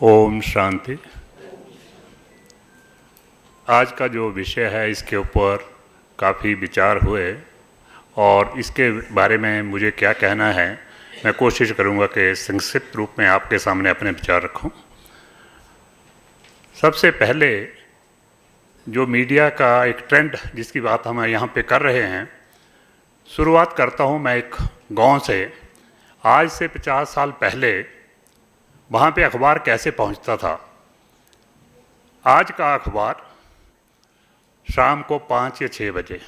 ओम शांति। आज का जो विषय है इसके ऊपर काफ़ी विचार हुए और इसके बारे में मुझे क्या कहना है मैं कोशिश करूंगा कि संक्षिप्त रूप में आपके सामने अपने विचार रखूं। सबसे पहले जो मीडिया का एक ट्रेंड जिसकी बात हम यहाँ पे कर रहे हैं, शुरुआत करता हूँ मैं एक गांव से। आज से 50 साल पहले वहाँ पे अखबार कैसे पहुँचता था। आज का अखबार शाम को 5 या 6 बजे।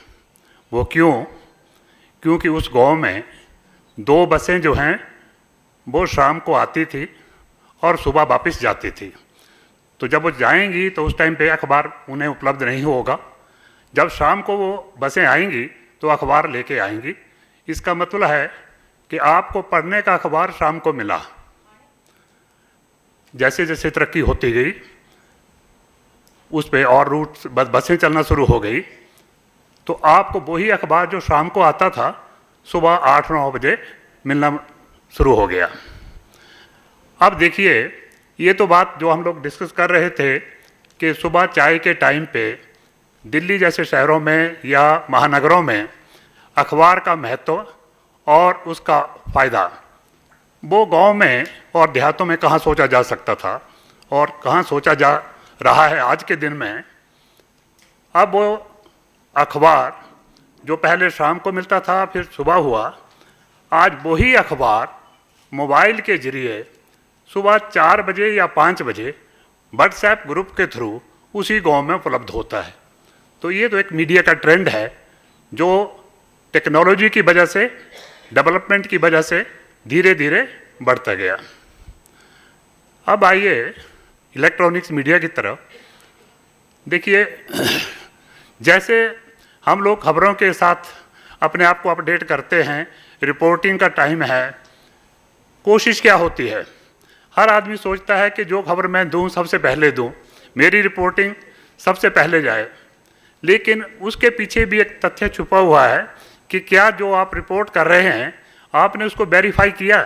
वो क्योंकि उस गांव में 2 बसें जो हैं वो शाम को आती थी और सुबह वापस जाती थी। तो जब वो जाएंगी तो उस टाइम पे अखबार उन्हें उपलब्ध नहीं होगा। जब शाम को वो बसें आएंगी तो अखबार लेके आएंगी। इसका मतलब है कि आपको पढ़ने का अखबार शाम को मिला। जैसे जैसे तरक्की होती गई उस पे और रूट बसें चलना शुरू हो गई, तो आपको वही अखबार जो शाम को आता था सुबह 8-9 बजे मिलना शुरू हो गया। अब देखिए, ये तो बात जो हम लोग डिस्कस कर रहे थे कि सुबह चाय के टाइम पे दिल्ली जैसे शहरों में या महानगरों में अखबार का महत्व और उसका फ़ायदा वो गांव में और देहातों में कहाँ सोचा जा सकता था और कहाँ सोचा जा रहा है आज के दिन में। अब वो अखबार जो पहले शाम को मिलता था फिर सुबह हुआ, आज वही अखबार मोबाइल के ज़रिए सुबह 4 बजे या 5 बजे व्हाट्सएप ग्रुप के थ्रू उसी गांव में उपलब्ध होता है। तो ये तो एक मीडिया का ट्रेंड है जो टेक्नोलॉजी की वजह से, डेवलपमेंट की वजह से धीरे धीरे बढ़ता गया। अब आइए इलेक्ट्रॉनिक्स मीडिया की तरफ। देखिए, जैसे हम लोग खबरों के साथ अपने आप को अपडेट करते हैं, रिपोर्टिंग का टाइम है, कोशिश क्या होती है, हर आदमी सोचता है कि जो खबर मैं दूं सबसे पहले दूं, मेरी रिपोर्टिंग सबसे पहले जाए। लेकिन उसके पीछे भी एक तथ्य छुपा हुआ है कि क्या जो आप रिपोर्ट कर रहे हैं आपने उसको वेरीफाई किया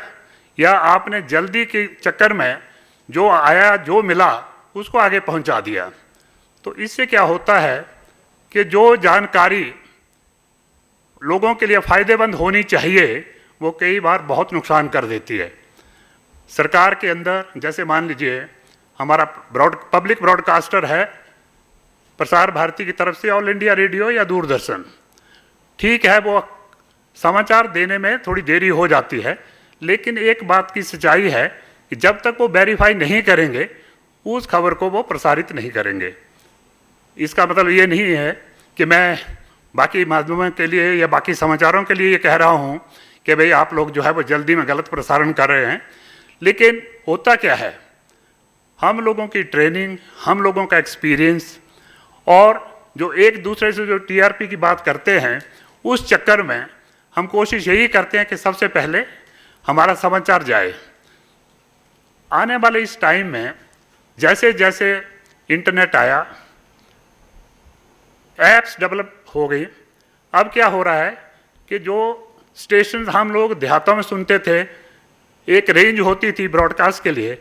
या आपने जल्दी के चक्कर में जो आया जो मिला उसको आगे पहुंचा दिया। तो इससे क्या होता है कि जो जानकारी लोगों के लिए फ़ायदेमंद होनी चाहिए वो कई बार बहुत नुकसान कर देती है। सरकार के अंदर जैसे मान लीजिए हमारा पब्लिक ब्रॉडकास्टर है प्रसार भारती की तरफ से ऑल इंडिया रेडियो या दूरदर्शन, ठीक है वो समाचार देने में थोड़ी देरी हो जाती है, लेकिन एक बात की सच्चाई है कि जब तक वो वेरीफाई नहीं करेंगे उस खबर को वो प्रसारित नहीं करेंगे। इसका मतलब ये नहीं है कि मैं बाकी माध्यमों के लिए या बाकी समाचारों के लिए ये कह रहा हूँ कि भाई आप लोग जो है वो जल्दी में गलत प्रसारण कर रहे हैं। लेकिन होता क्या है, हम लोगों की ट्रेनिंग, हम लोगों का एक्सपीरियंस और जो एक दूसरे से जो टीआरपी की बात करते हैं उस चक्कर में हम कोशिश यही करते हैं कि सबसे पहले हमारा समाचार जाए। आने वाले इस टाइम में जैसे जैसे इंटरनेट आया, ऐप्स डेवलप हो गई, अब क्या हो रहा है कि जो स्टेशन हम लोग देहातों में सुनते थे, एक रेंज होती थी ब्रॉडकास्ट के लिए,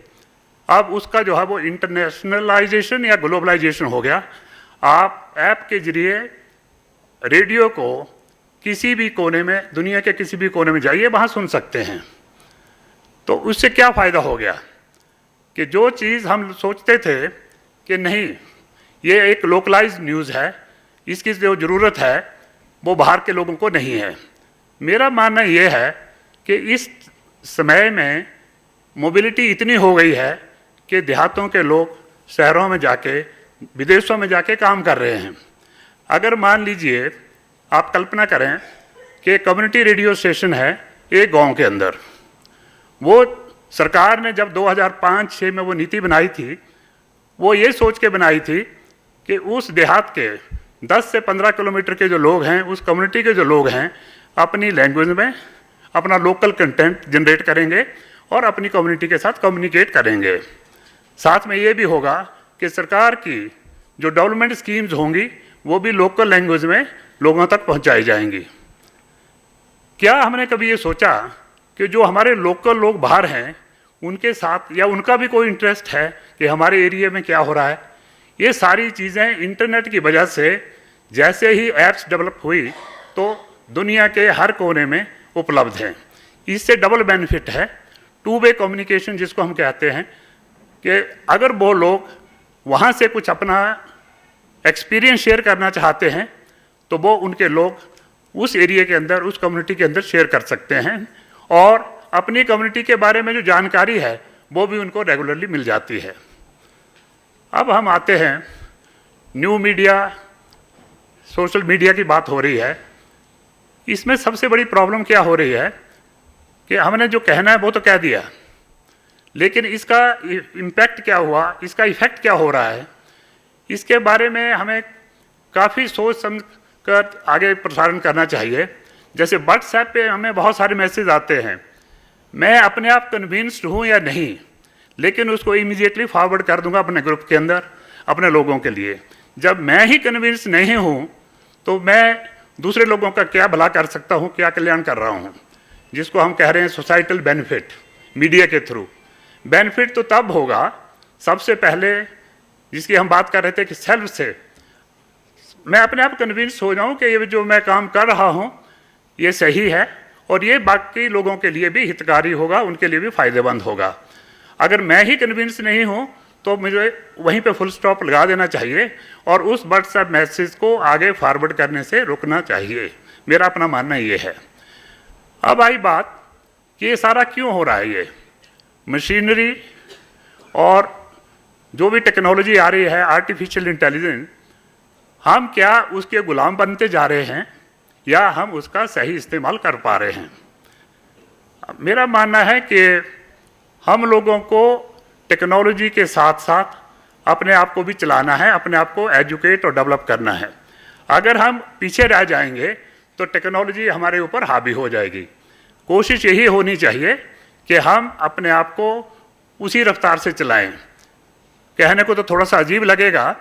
अब उसका जो है वो इंटरनेशनलाइजेशन या ग्लोबलाइजेशन हो गया। आप ऐप के जरिए रेडियो को किसी भी कोने में, दुनिया के किसी भी कोने में जाइए वहाँ सुन सकते हैं। तो उससे क्या फ़ायदा हो गया कि जो चीज़ हम सोचते थे कि नहीं ये एक लोकलाइज्ड न्यूज़ है, इसकी जो ज़रूरत है वो बाहर के लोगों को नहीं है। मेरा मानना ये है कि इस समय में मोबिलिटी इतनी हो गई है कि देहातों के लोग शहरों में जाके, विदेशों में जाके काम कर रहे हैं। अगर मान लीजिए आप कल्पना करें कि कम्युनिटी रेडियो स्टेशन है एक गांव के अंदर, वो सरकार ने जब 2005-06 में वो नीति बनाई थी, वो ये सोच के बनाई थी कि उस देहात के 10 से 15 किलोमीटर के जो लोग हैं, उस कम्युनिटी के जो लोग हैं, अपनी लैंग्वेज में अपना लोकल कंटेंट जनरेट करेंगे और अपनी कम्युनिटी के साथ कम्युनिकेट करेंगे। साथ में ये भी होगा कि सरकार की जो डेवलपमेंट स्कीम्स होंगी वो भी लोकल लैंग्वेज में लोगों तक पहुंचाई जाएंगी। क्या हमने कभी ये सोचा कि जो हमारे लोकल लोग बाहर हैं उनके साथ, या उनका भी कोई इंटरेस्ट है कि हमारे एरिया में क्या हो रहा है। ये सारी चीज़ें इंटरनेट की वजह से जैसे ही ऐप्स डेवलप हुई तो दुनिया के हर कोने में उपलब्ध हैं। इससे डबल बेनिफिट है, टू वे कम्युनिकेशन जिसको हम कहते हैं, कि अगर वो लोग वहाँ से कुछ अपना एक्सपीरियंस शेयर करना चाहते हैं तो वो उनके लोग उस एरिया के अंदर, उस कम्युनिटी के अंदर शेयर कर सकते हैं, और अपनी कम्युनिटी के बारे में जो जानकारी है वो भी उनको रेगुलरली मिल जाती है। अब हम आते हैं न्यू मीडिया, सोशल मीडिया की बात हो रही है। इसमें सबसे बड़ी प्रॉब्लम क्या हो रही है कि हमने जो कहना है वो तो कह दिया, लेकिन इसका इम्पैक्ट क्या हुआ, इसका इफेक्ट क्या हो रहा है, इसके बारे में हमें काफ़ी सोच समझ कर आगे प्रसारण करना चाहिए। जैसे व्हाट्सएप पे हमें बहुत सारे मैसेज आते हैं, मैं अपने आप कन्विंस्ड हूँ या नहीं, लेकिन उसको इमीडिएटली फॉरवर्ड कर दूंगा अपने ग्रुप के अंदर अपने लोगों के लिए। जब मैं ही कन्विंस नहीं हूँ तो मैं दूसरे लोगों का क्या भला कर सकता हूँ, क्या कल्याण कर रहा हूँ, जिसको हम कह रहे हैं सोसाइटल बेनिफिट मीडिया के थ्रू। बेनिफिट तो तब होगा, सबसे पहले जिसकी हम बात कर रहे थे कि सेल्फ से मैं अपने आप कन्विंस हो जाऊँ कि ये जो मैं काम कर रहा हूँ ये सही है और ये बाकी लोगों के लिए भी हितकारी होगा, उनके लिए भी फायदेमंद होगा। अगर मैं ही कन्विंस नहीं हूँ तो मुझे वहीं पे फुल स्टॉप लगा देना चाहिए और उस व्हाट्सएप मैसेज को आगे फॉरवर्ड करने से रुकना चाहिए। मेरा अपना मानना ये है। अब आई बात कि ये सारा क्यों हो रहा है। ये मशीनरी और जो भी टेक्नोलॉजी आ रही है, आर्टिफिशियल इंटेलिजेंस, हम क्या उसके गुलाम बनते जा रहे हैं या हम उसका सही इस्तेमाल कर पा रहे हैं। मेरा मानना है कि हम लोगों को टेक्नोलॉजी के साथ साथ अपने आप को भी चलाना है, अपने आप को एजुकेट और डेवलप करना है। अगर हम पीछे रह जाएंगे तो टेक्नोलॉजी हमारे ऊपर हावी हो जाएगी। कोशिश यही होनी चाहिए कि हम अपने आप को उसी रफ्तार से चलाएं। कहने को तो थोड़ा सा अजीब लगेगा,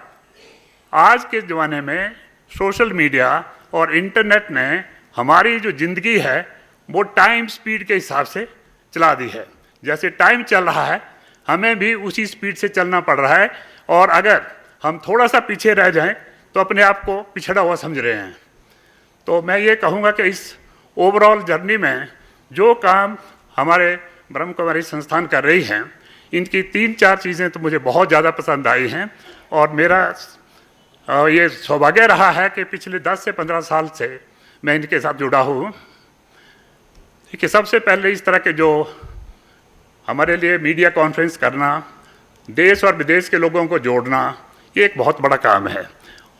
आज के ज़माने में सोशल मीडिया और इंटरनेट ने हमारी जो ज़िंदगी है वो टाइम स्पीड के हिसाब से चला दी है। जैसे टाइम चल रहा है हमें भी उसी स्पीड से चलना पड़ रहा है, और अगर हम थोड़ा सा पीछे रह जाएं तो अपने आप को पिछड़ा हुआ समझ रहे हैं। तो मैं ये कहूँगा कि इस ओवरऑल जर्नी में जो काम हमारे ब्रह्म कुमारी संस्थान कर रही हैं, इनकी 3-4 चीज़ें तो मुझे बहुत ज़्यादा पसंद आई हैं, और मेरा ये सौभाग्य रहा है कि पिछले 10 से 15 साल से मैं इनके साथ जुड़ा हूँ। कि सबसे पहले इस तरह के जो हमारे लिए मीडिया कॉन्फ्रेंस करना, देश और विदेश के लोगों को जोड़ना, ये एक बहुत बड़ा काम है।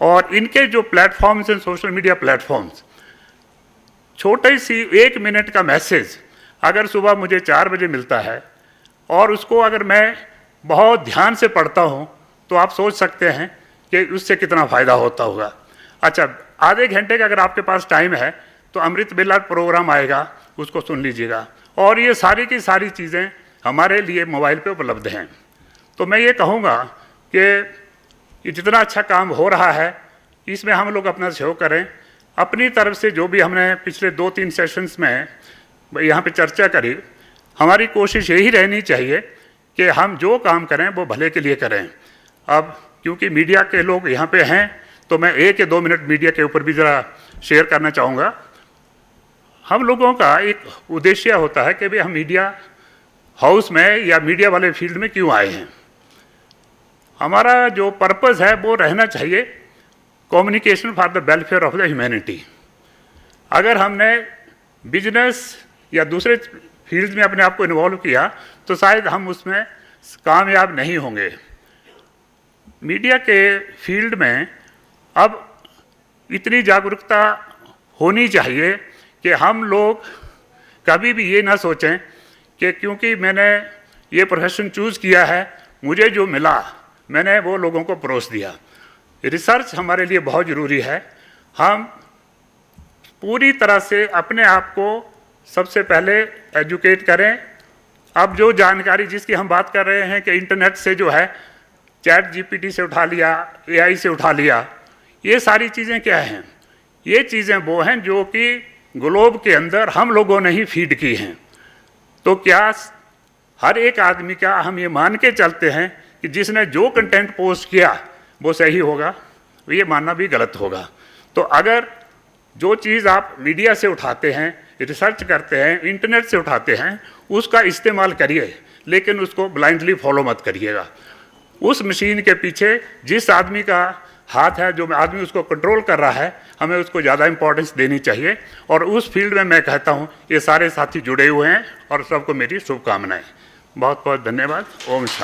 और इनके जो प्लेटफॉर्म्स हैं, सोशल मीडिया प्लेटफॉर्म्स, छोटी सी 1 मिनट का मैसेज अगर सुबह मुझे 4 बजे मिलता है और उसको अगर मैं बहुत ध्यान से पढ़ता हूँ तो आप सोच सकते हैं कि उससे कितना फ़ायदा होता होगा। अच्छा, आधे घंटे का अगर आपके पास टाइम है तो अमृत बेला प्रोग्राम आएगा, उसको सुन लीजिएगा। और ये सारी की सारी चीज़ें हमारे लिए मोबाइल पे उपलब्ध हैं। तो मैं ये कहूँगा कि ये जितना अच्छा काम हो रहा है इसमें हम लोग अपना सहयोग करें। अपनी तरफ से जो भी हमने पिछले 2-3 सेशंस में यहाँ पे चर्चा करी, हमारी कोशिश यही रहनी चाहिए कि हम जो काम करें वो भले के लिए करें। अब क्योंकि मीडिया के लोग यहाँ पे हैं तो मैं 1 या 2 मिनट मीडिया के ऊपर भी ज़रा शेयर करना चाहूँगा। हम लोगों का एक उद्देश्य होता है कि भाई हम मीडिया हाउस में या मीडिया वाले फील्ड में क्यों आए हैं। हमारा जो पर्पस है वो रहना चाहिए communication for the welfare of the humanity. अगर हमने बिजनेस या दूसरे फील्ड में अपने आप को इन्वॉल्व किया तो शायद हम उसमें कामयाब नहीं होंगे। मीडिया के फील्ड में अब इतनी जागरूकता होनी चाहिए कि हम लोग कभी भी ये ना सोचें कि क्योंकि मैंने ये प्रोफेशन चूज़ किया है, मुझे जो मिला मैंने वो लोगों को परोस दिया। रिसर्च हमारे लिए बहुत ज़रूरी है। हम पूरी तरह से अपने आप को सबसे पहले एजुकेट करें। अब जो जानकारी जिसकी हम बात कर रहे हैं कि इंटरनेट से जो है, चैट जीपीटी से उठा लिया, एआई से उठा लिया, ये सारी चीज़ें क्या हैं? ये चीज़ें वो हैं जो कि ग्लोब के अंदर हम लोगों ने ही फीड की हैं। तो क्या हर एक आदमी का हम ये मान के चलते हैं कि जिसने जो कंटेंट पोस्ट किया वो सही होगा, ये मानना भी गलत होगा। तो अगर जो चीज़ आप मीडिया से उठाते हैं, रिसर्च करते हैं, इंटरनेट से उठाते हैं, उसका इस्तेमाल करिए, लेकिन उसको ब्लाइंडली फॉलो मत करिएगा। उस मशीन के पीछे जिस आदमी का हाथ है, जो आदमी उसको कंट्रोल कर रहा है, हमें उसको ज़्यादा इंपॉर्टेंस देनी चाहिए। और उस फील्ड में मैं कहता हूँ ये सारे साथी जुड़े हुए हैं और सबको मेरी शुभकामनाएं। बहुत बहुत धन्यवाद। ओम शांति।